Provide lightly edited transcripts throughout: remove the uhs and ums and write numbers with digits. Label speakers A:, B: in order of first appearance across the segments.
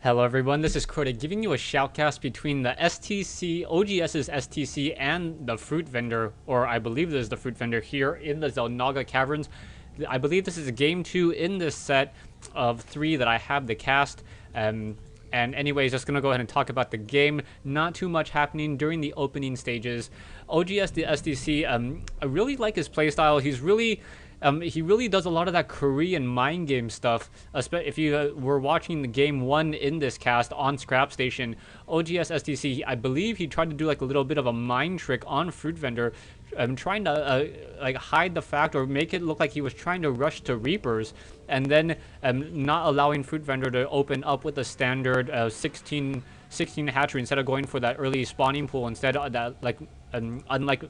A: Hello everyone, this is Crota giving you a shoutcast between the STC, OGS's STC and the FruitVendor, or I believe this is the FruitVendor here in the XelNaga Caverns. I believe this is game 2 in this set of 3 that I have the cast. And anyways, just gonna go ahead and talk about the game. Not too much happening during the opening stages. OGS, the STC, I really like his playstyle. He's really... he really does a lot of that Korean mind game stuff. If you were watching the game 1 in this cast on Scrap Station, OGS STC, I believe he tried to do like a little bit of a mind trick on FruitVendor, trying to like hide the fact or make it look like he was trying to rush to Reapers, and then not allowing FruitVendor to open up with a standard 16 hatchery instead of going for that early spawning pool. Instead of that, like unlike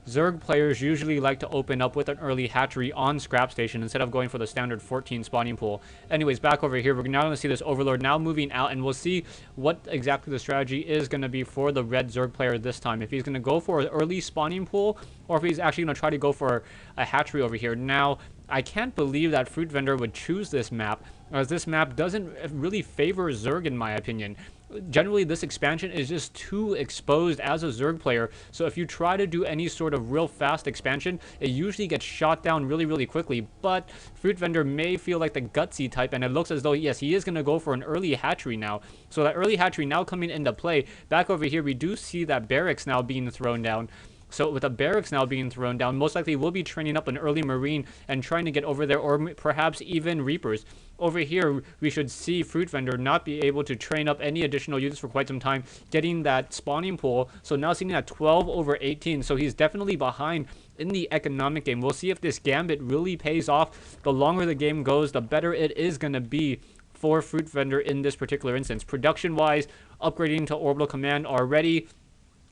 A: Zerg players usually like to open up with an early hatchery on Scrap Station instead of going for the standard 14 spawning pool. Anyways, back over here, we're now going to see this Overlord now moving out, and we'll see what exactly the strategy is going to be for the red Zerg player this time. If he's going to go for an early spawning pool, or if he's actually going to try to go for a hatchery over here. Now, I can't believe that FruitVendor would choose this map, as this map doesn't really favor Zerg in my opinion. Generally, this expansion is just too exposed as a Zerg player, so if you try to do any sort of real fast expansion, it usually gets shot down really quickly. But FruitVendor may feel like the gutsy type, and it looks as though, yes, he is going to go for an early hatchery now. So that early hatchery now coming into play. Back over here, we do see that barracks now being thrown down. So with the barracks now being thrown down, most likely we'll be training up an early Marine and trying to get over there, or perhaps even Reapers. Over here, we should see FruitVendor not be able to train up any additional units for quite some time, getting that spawning pool. So now sitting at 12/18, so he's definitely behind in the economic game. We'll see if this gambit really pays off. The longer the game goes, the better it is going to be for FruitVendor in this particular instance. Production-wise, upgrading to Orbital Command already.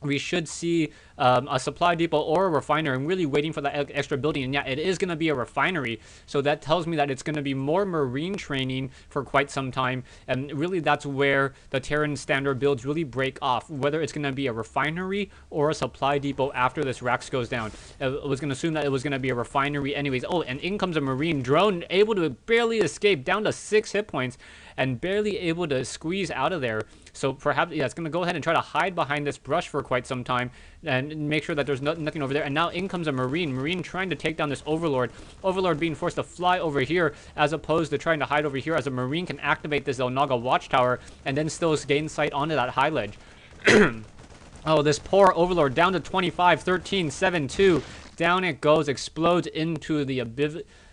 A: We should see a supply depot or a refinery. I'm really waiting for that extra building, and yeah, it is going to be a refinery, so that tells me that it's going to be more Marine training for quite some time, and really that's where the Terran standard builds really break off, whether it's going to be a refinery or a supply depot after this Rax goes down. I was going to assume that it was going to be a refinery anyways. Oh, and in comes a Marine drone, able to barely escape, down to 6 hit points, and barely able to squeeze out of there. So perhaps, yeah, it's going to go ahead and try to hide behind this brush for quite some time and make sure that there's nothing over there. And now in comes a Marine trying to take down this Overlord. Overlord being forced to fly over here as opposed to trying to hide over here, as a Marine can activate this XelNaga watchtower and then still gain sight onto that high ledge. Oh, this poor Overlord down to 25, 13, 7, 2. Down it goes, explodes into the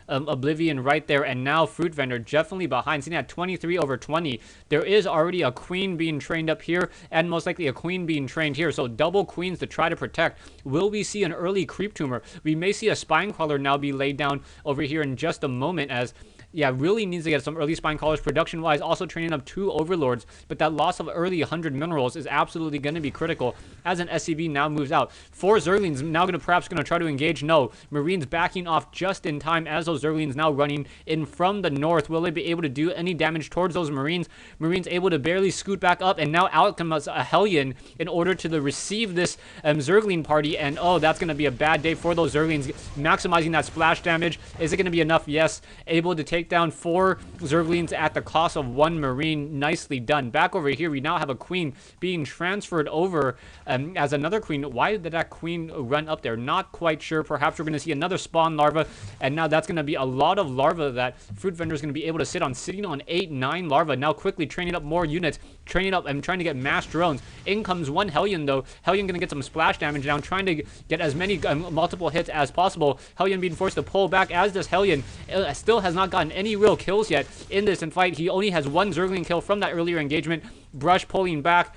A: Oblivion right there, and now FruitVendor definitely behind, sitting at 23/20. There is already a queen being trained up here, and most likely a queen being trained here, so double queens to try to protect. Will we see an early creep tumor? We may see a spine crawler now be laid down over here in just a moment, as yeah, really needs to get some early spine crawlers production-wise, also training up 2 Overlords, but that loss of early 100 minerals is absolutely going to be critical as an SCV now moves out. 4 Zerglings now perhaps going to try to engage. No, Marines backing off just in time as those Zerglings now running in from the north. Will they be able to do any damage towards those Marines? Marines able to barely scoot back up, and now out comes a Hellion in order to receive this Zergling party, and oh, that's going to be a bad day for those Zerglings. Maximizing that splash damage. Is it going to be enough? Yes. Able to take down 4 Zerglings at the cost of 1 Marine. Nicely done. Back over here, we now have a queen being transferred over as another queen. Why did that queen run up there? Not quite sure. Perhaps we're going to see another spawn larva, and now that's going to be a lot of larva that FruitVendor is going to be able to sitting on 8, 9 larva. Now quickly training up more units, training up and trying to get mass drones. In comes 1 Hellion though. Hellion going to get some splash damage down, trying to get as many multiple hits as possible. Hellion being forced to pull back, as this Hellion still has not gotten any real kills yet in this fight. He only has 1 Zergling kill from that earlier engagement. Brush pulling back,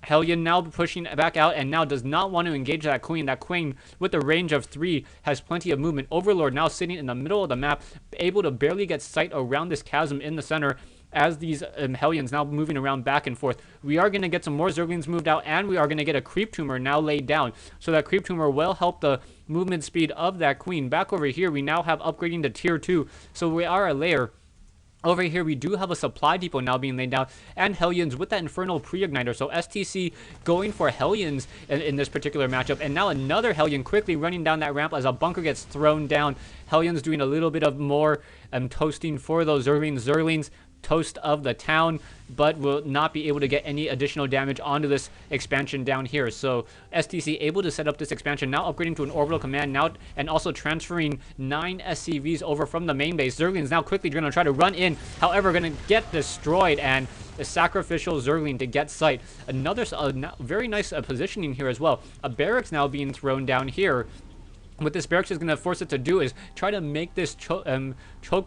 A: Hellion now pushing back out, and now does not want to engage that queen. That queen with the range of 3 has plenty of movement. Overlord now sitting in the middle of the map, able to barely get sight around this chasm in the center, as these Hellions now moving around back and forth. We are going to get some more Zerglings moved out, and we are going to get a creep tumor now laid down. So that creep tumor will help the movement speed of that queen. Back over here, we now have upgrading to tier 2. So we are a layer. Over here, we do have a supply depot now being laid down, and Hellions with that Infernal Pre-Igniter. So STC going for Hellions in this particular matchup. And now another Hellion quickly running down that ramp as a bunker gets thrown down. Hellions doing a little bit of more toasting for those Zerglings. Zerglings toast of the town, but will not be able to get any additional damage onto this expansion down here. So STC able to set up this expansion, now upgrading to an orbital command now, and also transferring 9 SCVs over from the main base. Zerglings now quickly going to try to run in, however going to get destroyed, and a sacrificial Zergling to get sight. Another very nice positioning here as well. A barracks now being thrown down here. What this barracks is going to force it to do is try to make this choke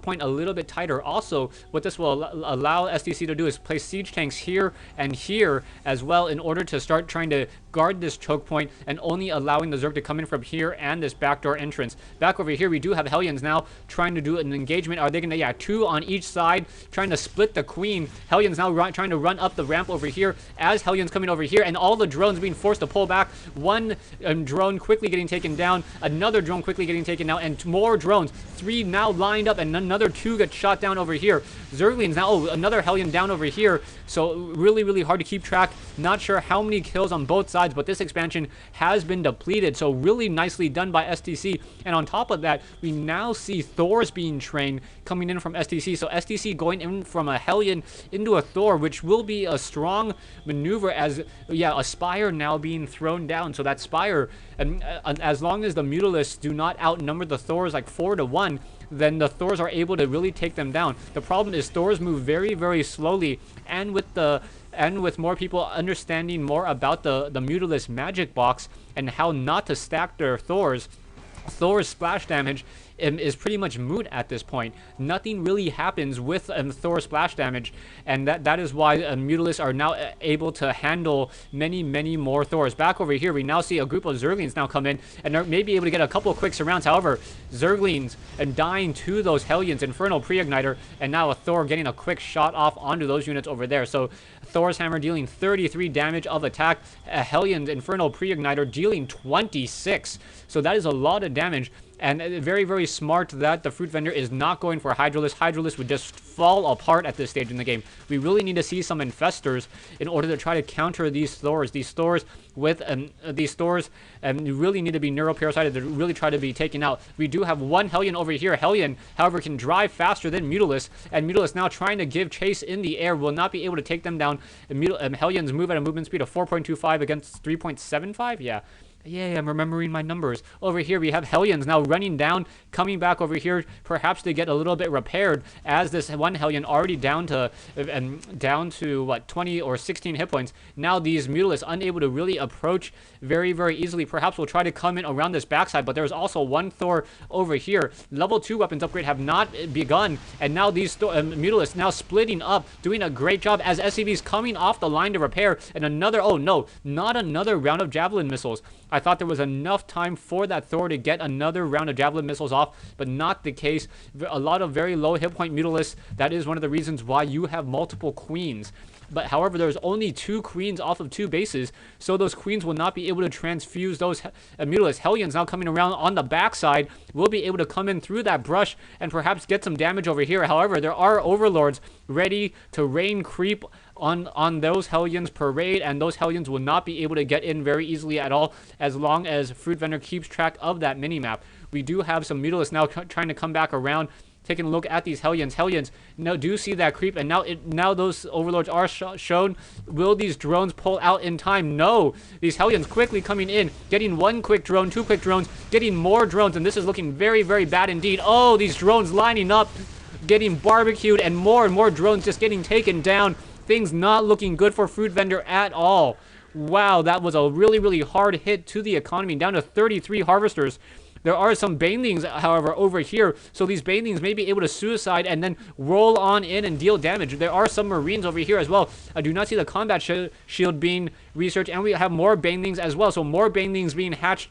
A: point a little bit tighter. Also, what this will allow STC to do is place siege tanks here and here as well, in order to start trying to guard this choke point and only allowing the Zerg to come in from here and this backdoor entrance. Back over here, we do have Hellions now trying to do an engagement. Are they going to, yeah, 2 on each side, trying to split the queen. Hellions now trying to run up the ramp over here as Hellions coming over here, and all the drones being forced to pull back. One drone quickly getting taken down, another drone quickly getting taken out, and more drones. 3 now lined up, and another 2 get shot down over here. Zerglings now, oh, another Hellion down over here. So really, really hard to keep track. Not sure how many kills on both sides, but this expansion has been depleted. So really nicely done by STC. And on top of that, we now see Thors being trained coming in from STC. So STC going in from a Hellion into a Thor, which will be a strong maneuver, as, yeah, a Spire now being thrown down. So that Spire, as long as the Mutalisks do not outnumber the Thors like 4 to 1, then the Thors are able to really take them down. The problem is Thors move very, very slowly, and with more people understanding more about the Mutalisk magic box and how not to stack their Thors splash damage is pretty much moot at this point. Nothing really happens with Thor splash damage, and that is why Mutalisks are now able to handle many, many more Thors. Back over here, we now see a group of Zerglings now come in, and are maybe able to get a couple of quick surrounds. However, Zerglings and dying to those Hellions, Infernal Pre-Igniter, and now a Thor getting a quick shot off onto those units over there. So Thor's Hammer dealing 33 damage of attack, a Hellion's Infernal Pre-Igniter dealing 26. So that is a lot of damage. And very, very smart that the FruitVendor is not going for Hydralisk. Hydralisk would just fall apart at this stage in the game. We really need to see some Infestors in order to try to counter these Thors. These Thors really need to be neuroparasited to really try to be taken out. We do have one Hellion over here. Hellion, however, can drive faster than Mutalisk, and Mutalisk now trying to give chase in the air, will not be able to take them down. Hellions move at a movement speed of 4.25 against 3.75. Yeah, I'm remembering my numbers. Over here, we have Hellions now running down, coming back over here, perhaps to get a little bit repaired, as this one Hellion already down to what, 20 or 16 hit points. Now these Mutalisks unable to really approach very, very easily. Perhaps we'll try to come in around this backside, but there's also one Thor over here. Level 2 weapons upgrade have not begun, and now these Mutalisks now splitting up, doing a great job as SCVs coming off the line to repair, and another, oh no, not another round of Javelin missiles. I thought there was enough time for that Thor to get another round of Javelin missiles off, but not the case. A lot of very low hit point Mutalisks. That is one of the reasons why you have multiple queens. But however, there's only 2 queens off of 2 bases, so those queens will not be able to transfuse those Mutalisks. Hellions now coming around on the backside will be able to come in through that brush and perhaps get some damage over here. However, there are Overlords ready to rain creep on those Hellions parade, and those Hellions will not be able to get in very easily at all, as long as FruitVendor keeps track of that minimap. We do have some Mutalisks now trying to come back around, taking a look at these Hellions. Hellions now do see that creep, and now those Overlords are shown. Will these drones pull out in time? No. These Hellions quickly coming in, getting 1 quick drone, 2 quick drones, getting more drones, and this is looking very, very bad indeed. Oh, these drones lining up, getting barbecued, and more drones just getting taken down. Things not looking good for FruitVendor at all. Wow, that was a really, really hard hit to the economy, down to 33 Harvesters. There are some Banelings, however, over here, so these Banelings may be able to suicide and then roll on in and deal damage. There are some Marines over here as well. I do not see the combat shield being researched, and we have more Banelings as well, so more Banelings being hatched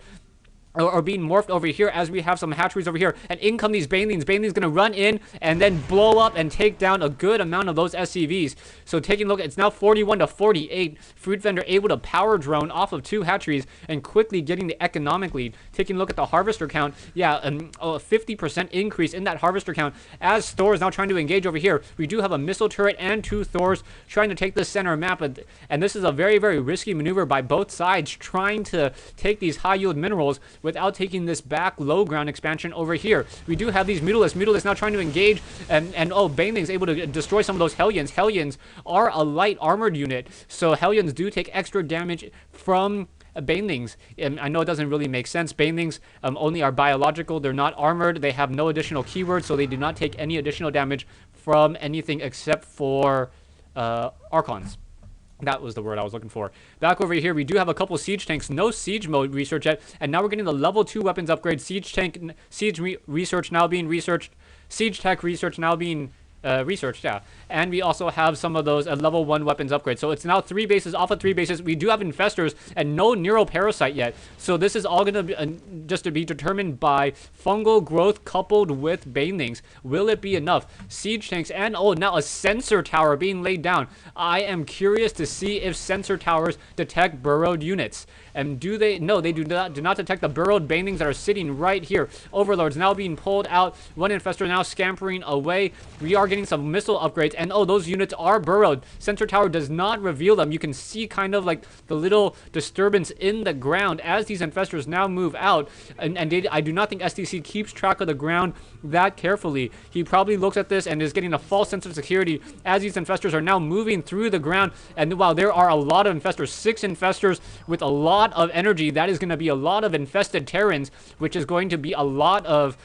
A: or being morphed over here, as we have some hatcheries over here, and in come these Banelings. Banelings gonna run in and then blow up and take down a good amount of those SCVs. So taking a look, it's now 41 to 48. FruitVendor able to power drone off of 2 hatcheries and quickly getting the economic lead. Taking a look at the harvester count, yeah, a 50% increase in that harvester count as Thor is now trying to engage over here. We do have a missile turret and 2 Thors trying to take the center map, and this is a very, very risky maneuver by both sides, trying to take these high yield minerals. without taking this back low ground expansion over here. We do have these Mutalisks now trying to engage, and oh, Baneling's able to destroy some of those Hellions. Hellions are a light armored unit, so Hellions do take extra damage from Banelings. I know it doesn't really make sense. Banelings only are biological. They're not armored. They have no additional keywords, so they do not take any additional damage from anything except for Archons. That was the word I was looking for. Back over here, we do have a couple siege tanks. No siege mode research yet, and now we're getting the level 2 weapons upgrade. Siege tank, research now being researched. Siege tech research now being researched, yeah. And we also have some of those level 1 weapons upgrades. So it's now 3 bases off of 3 bases. We do have infestors and no neuroparasite yet. So this is all going to be just to be determined by fungal growth coupled with banelings. Will it be enough? Siege tanks and oh, now a sensor tower being laid down. I am curious to see if sensor towers detect burrowed units. And do they? No, they do not detect the burrowed banelings that are sitting right here. Overlords now being pulled out. One infestor now scampering away. We are getting some missile upgrades. And oh, those units are burrowed. Sensor tower does not reveal them. You can see kind of like the little disturbance in the ground as these infestors now move out. And I do not think STC keeps track of the ground that carefully. He probably looks at this and is getting a false sense of security as these infestors are now moving through the ground. And wow, there are a lot of infestors. 6 infestors with a lot of energy. That is going to be a lot of infested Terrans, which is going to be a lot of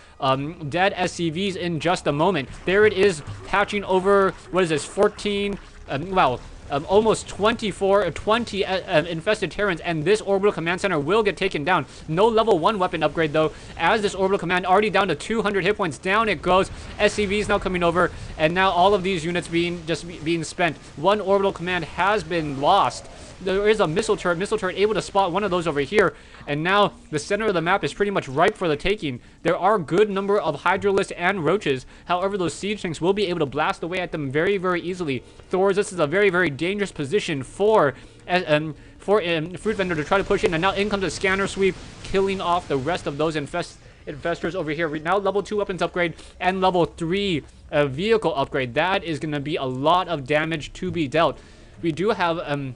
A: dead SCVs in just a moment. There it is, patching over, what is this, 14, wow, almost 20 infested Terrans, and this orbital command center will get taken down. No level 1 weapon upgrade though, as this orbital command already down to 200 hit points. Down it goes. SCVs now coming over, and now all of these units being spent. One orbital command has been lost. There is a missile turret able to spot one of those over here, and now the center of the map is pretty much ripe for the taking. There are a good number of Hydralisks and Roaches. However, those siege tanks will be able to blast away at them very, very easily. Thors, this is a very, very dangerous position for FruitVendor to try to push in, and now in comes a scanner sweep, killing off the rest of those infestors over here. Now level 2 weapons upgrade and level 3 vehicle upgrade. That is going to be a lot of damage to be dealt. We do have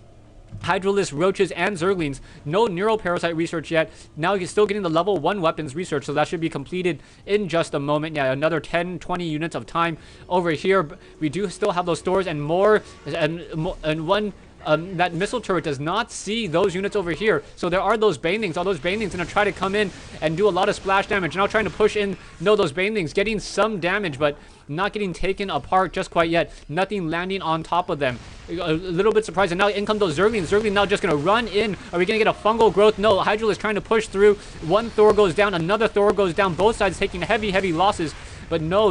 A: Hydralisks, Roaches, and Zerglings. No neuroparasite research yet. Now you're still getting the level 1 weapons research, so that should be completed in just a moment. Yeah, another 10-20 units of time over here. We do still have those stores and more, and one that missile turret does not see those units over here. So there are those banelings. All those banelings going to try to come in and do a lot of splash damage. Now trying to push in. No, those banelings getting some damage, but not getting taken apart just quite yet. Nothing landing on top of them. A little bit surprised. And now in come those Zerglings. Zergling now just going to run in. Are we going to get a fungal growth? No, Hydralisk trying to push through. One Thor goes down. Another Thor goes down. Both sides taking heavy, heavy losses. But no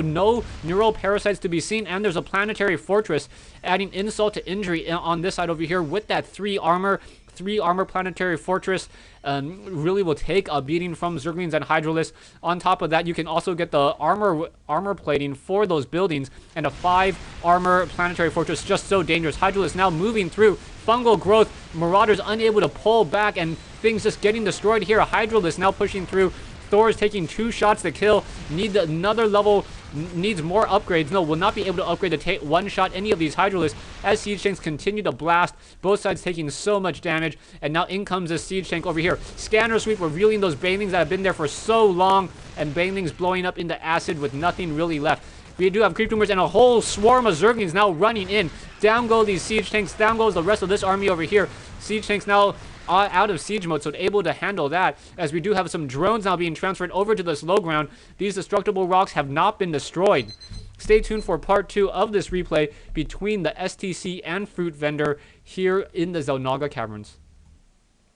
A: neural parasites to be seen, and there's a planetary fortress adding insult to injury on this side over here with that 3 armor planetary fortress. Really will take a beating from Zerglings and Hydralisks. On top of that, you can also get the armor plating for those buildings, and a 5 armor planetary fortress. Just so dangerous. Hydralisks now moving through. Fungal growth. Marauders unable to pull back, and things just getting destroyed here. Hydralisk now pushing through. Thor is taking 2 shots to kill. Need another level. Needs more upgrades. No, will not be able to upgrade to take 1 shot any of these Hydralisks as siege tanks continue to blast. Both sides taking so much damage. And now in comes this siege tank over here. Scanner sweep revealing those banelings that have been there for so long, and banelings blowing up into acid with nothing really left. We do have creep tumors and a whole swarm of Zerglings now running in. Down go these siege tanks. Down goes the rest of this army over here. Siege tanks now out of siege mode, so able to handle that, as we do have some drones now being transferred over to this low ground. These destructible rocks have not been destroyed. Stay tuned for part 2 of this replay between the STC and FruitVendor here in the XelNaga Caverns.